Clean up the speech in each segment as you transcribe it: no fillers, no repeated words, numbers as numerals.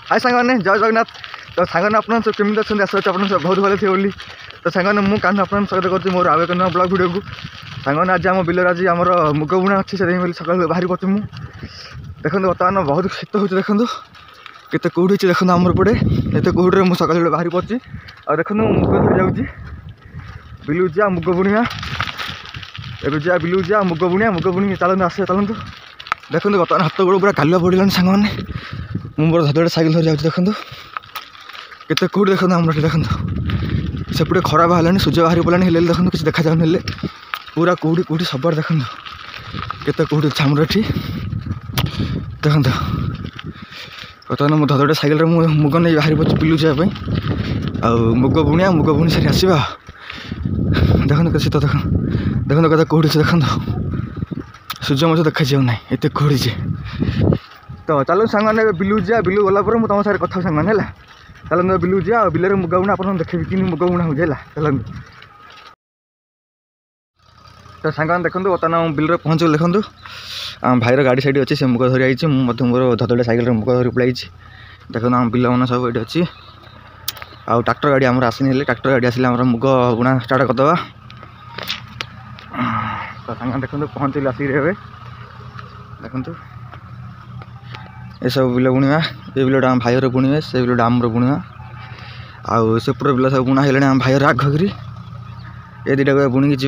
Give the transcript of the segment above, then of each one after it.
हाय सांगने जय जगन्नाथ। तो सांगने आप केमी अच्छे आशा आप बहुत भले थे बोली। तो सांगने मुझे कान आप स्वागत कर मोर आगे न ब्लॉग वीडियो को। सांगने आज आम बिलर आज आम मुग बुणा अच्छी से सका बाहरी पड़े मुझे देखो बर्तमान बहुत शीत हो देखो केते कौड़ी देखो आमर पड़े एत कौड़ी मुझे सका बाहरी पड़ी आ देखो मुग धरी जाऊँगी बिलू जा मुग बुणिया एवं जा बिलू जा मुग बुणी चलते आस चलते देखो बर्तमान हाथ गोड़ पूरा कालुआ पड़े सांगने मुझे मोर धड़े साइकेल धरी जाऊँगी देखो केते कौड़ी देखो आम देखो सेपटे खरा बाहर सूर्य बाहरी पड़ा देखो किसी देखा जाऊन पूरा कौड़ी कौड़ी सब देखो केते कौड़ी आमर ये देखो बर्तमान मो धड़े साइकेल मुग नहीं बाहरी पड़ी बिलू जावाई आ मुग बुणी सारी आसवा देखो कैसे तो देखो देखो कदा कौड़ी से देखो सूर्य मत देखा जाऊना एत कौड़ी तो चलो सांगने बिलू जा बिलू गला मुझे तुम सारे कथा सांगने है चलते बिलू जा बिलर मुग बुणा आप देखे कि मुग बुणा हो चलते तो सांगने देखो बर्तमान बिलर पहुँच देखो भाईर गाड़ी साइड अच्छी से मुग धरी आई मोर धदड़े साइकेल मुग धरी पलाई देखो आम बिल मन सब ये अच्छी आउ ट्रैक्टर गाड़ी आम आसनी ट्रैक्टर गाड़ी आसिले मुग बुणा स्टार्ट करदे तो सांग देखो पहुँचल आसिक देखो ये सब बिल बुणा ये बिलटा आम भाईर बुणवे से बिलटा आमर बुणवा आउ सेपट बिल सब बुणा है आम भाईर आगरी ये दुटा बुणी की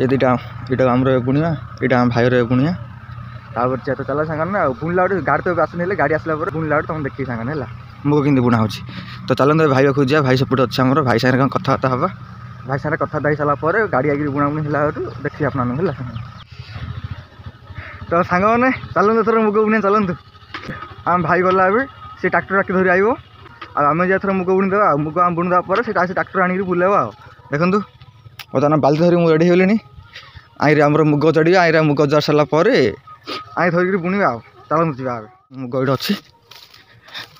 ये दुटा आमर बुणवा यहाँ आम भाईर बुणिया तापर तो चला सांगने बुणला गाड़ी तो आसनी गाड़ी आसला बुणला तुम देखिए सांगने है मुग कि बुणा हो तो चलते भाई पाखु जा भाई सेपटे अच्छे आमर भाई सागर कथबार्ता हाँ भाई सागर कथबार्ता हो सारापर गाड़ी आगे बुणा बुणी है देखिए आप तो सांग मैंने चलते थोड़ा मुग बुणी चलतु आम भाई गला सी ट्रैक्टर राखी धरी आइब आम थोड़ा मुग बुणी देवा मुग आम बुणी देवा ट्रैक्टर आनिक बुलेवा देखूँ बर्तमान बाल्टी धरी मुझे रेडी होली आई आमर मुग चढ़ी आई मुग चढ़ सारापर आई धरिक बुणवा चलते जा मुग ये अच्छी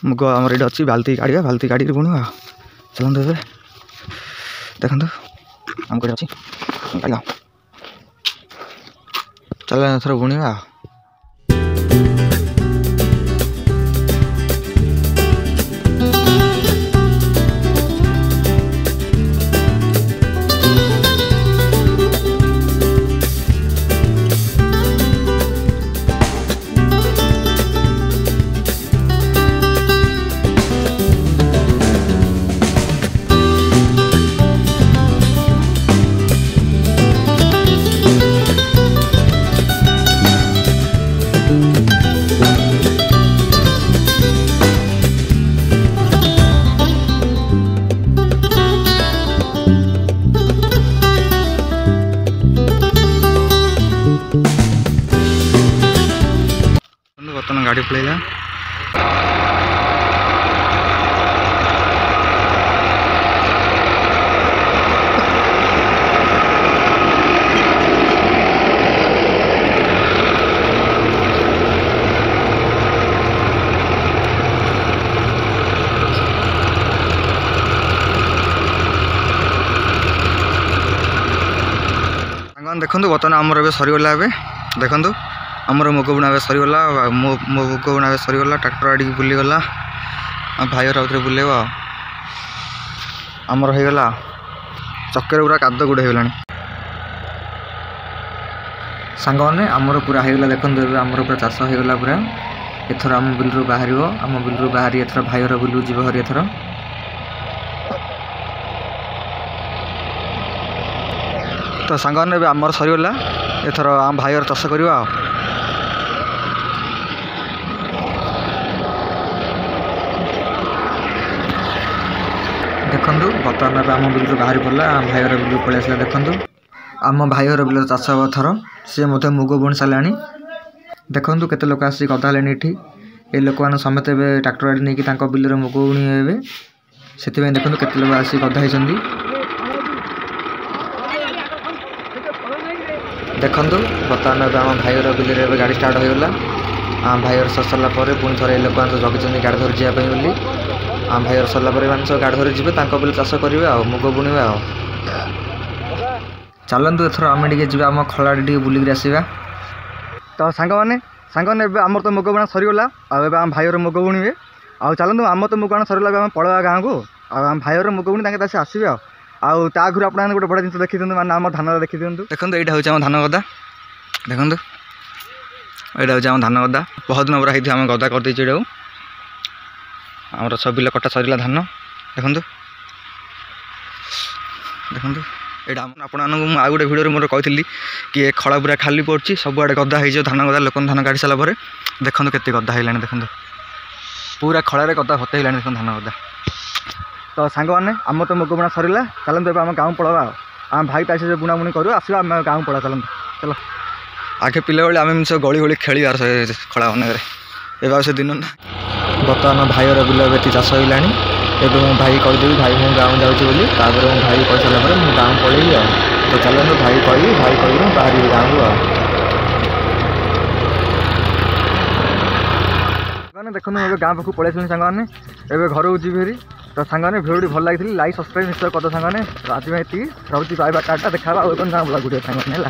मुग आमर ये अच्छी बाल्टी काढ़ा बाल्टी काढ़ी बुणवा चलते देखो आम कड़ी अच्छी चल थोड़ा बुणवा बर्तमान गाड़ी पलैला देखो बर्तमान आमर ए सरीगला देखो आमर मुग बुणा सरीगला मुग बुणा सरीगला ट्रैक्टर गाड़ी बुलीगला भाई आउे बुलेब आमर होगला चक्कर पूरा काद गुड़ होगा सांग मैंने आमर पूरा होगला देखो आमर पूरा चाष होगला पूरा एथर आम बिलू बाहर आम बिलू बाहरी एथर भाईर बिलू जीव हरी एथर तो सांग मैंने आमर सरीगला एथर आम भाईर चाष करवा देखु बर्तमान आम बिल बाहरी पड़ा आम भाईर बिल पलि आसा देखु आम भाईर बिल चाष हम थर सी मतलब मुग बुणी सारे देखु केते लोक आसी गदा है ये लोक मैंने समेत ट्रैक्टर गाड़ी नहीं बिल मुग बुणी हे से देखो केते लोक आसी गदा होती देखु बर्तमान आम भाईर बिल गाड़ी स्टार्ट होगला आम भाईर सर सारापर पुणी थे लोक जगह गाड़ी धरी जावाई बोली आम भाईर सरलापर सब गाड़ी धरी जी बिल चाष करेंगे मुग बुणवे चलतु एथर आम टे आम खला टे बुलिक आसवा तो सांग मैंने ସାଙ୍ଗମାନେ ଏବେ ଆମର ତ ମୁଗ ବୁଣା ସରିଗଲା ଆଉ ଏବେ ଆମ ଭାଇର ମୁଗ ବୁଣିବେ ଆଉ ଚାଲନ୍ତୁ ଆମର ତ ମୁଗ ବୁଣା ସରିଗଲା ଏବେ ଆମେ ପଳେଇବା ଗାଁକୁ ଆଉ ଆମ ଭାଇର ମୁଗ ବୁଣି ତାଙ୍କେ ତାସେ ଆସିବେ ଆଉ ତା ଆଗରୁ ଆପଣମାନେ ଗୋଟେ ବଡ଼ ଜିନିଷ ଦେଖିଦିଅନ୍ତୁ ମାନେ ଆମ ଧାନ ଦେଖିଦିଅନ୍ତୁ ଦେଖନ୍ତୁ ଏଇଟା ହେଉଛି ଆମ ଧାନ ଗଦା ଦେଖନ୍ତୁ ଏଇଟା ହେଉଛି ଆମ ଧାନ ଗଦା ବହୁତ ଦିନ ପୁରା ହେଇଥିବ ଆମେ ଗଦା କରିଦେଇଛୁ ଏଇଟାକୁ ଆମର ସବିଲ କଟା ସରିଲା ଧାନ ଦେଖନ୍ତୁ ଦେଖନ୍ତୁ ଏଇଟା ଆପଣମାନଙ୍କୁ ମୁଁ ଆଉ ଗୋଟେ ଭିଡ଼ିଓରେ ମୋର କହିଥିଲି କି ଏ ଖଳା ପୁରା ଖାଲି ପଡ଼ୁଛି ସବୁଆଡ଼େ ଗଦା ହେଇଯିବ ଧାନ ଗଦା ଲୋକମାନେ ଧାନ କାଟି ସାରିଲା ପରେ ଦେଖନ୍ତୁ କେତେ ଗଦା ହେଇଲାଣି ଦେଖନ୍ତୁ ପୁରା ଖଳାରେ ଗଦା ଭର୍ତ୍ତି ହେଇଲାଣି ଦେଖନ୍ତୁ ଧାନ ଗଦା ତ ସାଙ୍ଗମାନେ ଆମର ତ ମୁଗ ବୁଣା ସରିଲା ଚାଲନ୍ତୁ ଏବେ ଆମ ଗାଁ ପଳାଇବା ଆଉ ଆମ ଭାଇ ତା ସହିତ ବୁଣାବୁଣି କରୁ ଆସିବା ଆମେ ଗାଁ ପଳା ଚାଲନ୍ତୁ ଚାଲ ଆଗେ ପିଲାବେଳେ ଆମେ ସବୁ ଗଳି ଗଳି ଖେଳିବାର ଖଳା ମାନଙ୍କରେ ଏବେ ଆଉ ସେ ଦିନ ନା ବର୍ତ୍ତମାନ ଭାଇର ବିଲ ବେତି ଚାଷ ହେଇଲାଣି ଏବେ ମୁଁ ଭାଇ କହିଦେବି ଭାଇ ମୁଁ ଗାଁ ଯାଉଛି ବୋଲି ତାପରେ ମୁଁ ଭାଇ କହିସାରିଲା ପରେ ମୁଁ ଗାଁ ପଳେଇବି ଆଉ ତ ଚାଲନ୍ତୁ ଭାଇ କହିବି ମୁଁ ବାହାରିବି ଗାଁକୁ ଆଉ ସାଙ୍ଗମାନେ ଦେଖନ୍ତୁ ଏବେ ଗାଁ ପାଖକୁ ପଳେଇ ଆସିଲେଣି ସାଙ୍ଗମାନେ ଏବେ ଘରକୁ ଯିବି ହେରି ତ ସାଙ୍ଗମାନେ ଭିଡ଼ିଓଟି ଭଲ ଲାଗିଥିଲି ଲାଇକ୍ ସବସ୍କ୍ରାଇବ୍ ନିଶ୍ଚୟ କରିଦେବ ସାଙ୍ଗମାନେ ଆଜି ପାଇଁ ଏତିକି ରହୁଛି ବାଏ ବାଏ ଟାଟା ଦେଖା ହେବା ଆଉ ଗାଁ ବ୍ଲଗ୍ ଭିଡ଼ିଓ ସାଙ୍ଗମାନେ ହେଲା।